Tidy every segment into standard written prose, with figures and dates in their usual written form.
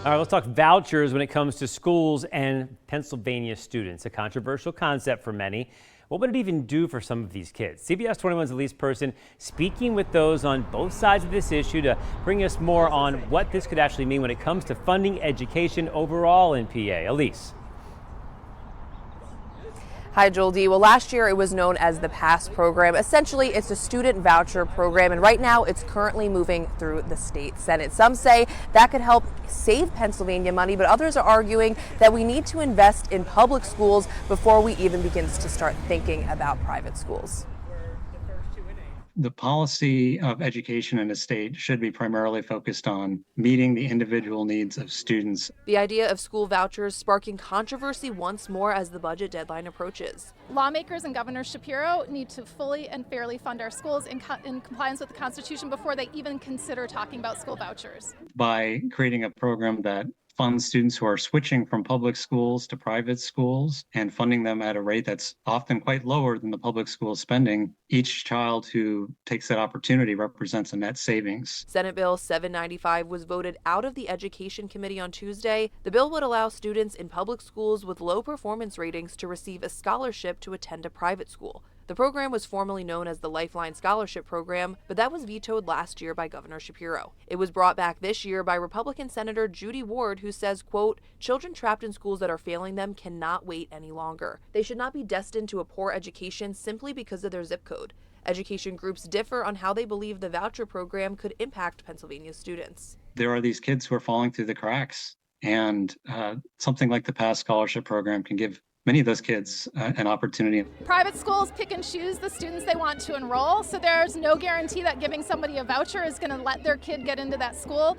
All right, let's talk vouchers when it comes to schools and Pennsylvania students, a controversial concept for many. What would it even do for some of these kids? CBS 21's Elise Person speaking with those on both sides of this issue to bring us more on what this could actually mean when it comes to funding education overall in PA. Elise. Hi, Joel D. Well, last year it was known as the PASS program. Essentially, it's a student voucher program, and right now it's currently moving through the state Senate. Some say that could help save Pennsylvania money, but others are arguing that we need to invest in public schools before we even begin to start thinking about private schools. The policy of education in a state should be primarily focused on meeting the individual needs of students. The idea of school vouchers sparking controversy once more as the budget deadline approaches. Lawmakers and Governor Shapiro need to fully and fairly fund our schools in compliance with the Constitution before they even consider talking about school vouchers. By creating a program that funds students who are switching from public schools to private schools and funding them at a rate that's often quite lower than the public school spending, each child who takes that opportunity represents a net savings. Senate Bill 795 was voted out of the Education Committee on Tuesday. The bill would allow students in public schools with low performance ratings to receive a scholarship to attend a private school. The program was formerly known as the Lifeline Scholarship Program, but that was vetoed last year by Governor Shapiro. It was brought back this year by Republican Senator Judy Ward, who says, quote, "Children trapped in schools that are failing them cannot wait any longer. They should not be destined to a poor education simply because of their zip code." Education groups differ on how they believe the voucher program could impact Pennsylvania students. There are these kids who are falling through the cracks, and something like the PASS scholarship program can give many of those kids an opportunity. Private schools pick and choose the students they want to enroll, so there's no guarantee that giving somebody a voucher is going to let their kid get into that school.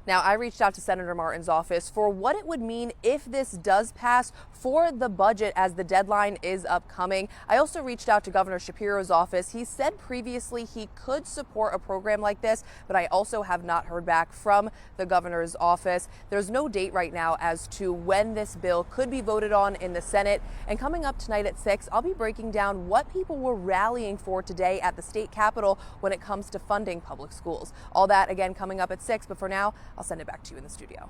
Now, I reached out to Senator Martin's office for what it would mean if this does pass for the budget as the deadline is upcoming. I also reached out to Governor Shapiro's office. He said previously he could support a program like this, but I also have not heard back from the governor's office. There's no date right now as to when this bill could be voted on in the Senate. And coming up tonight at 6, I'll be breaking down what people were rallying for today at the state capitol when it comes to funding public schools. All that, again, coming up at 6. But for now, I'll send it back to you in the studio.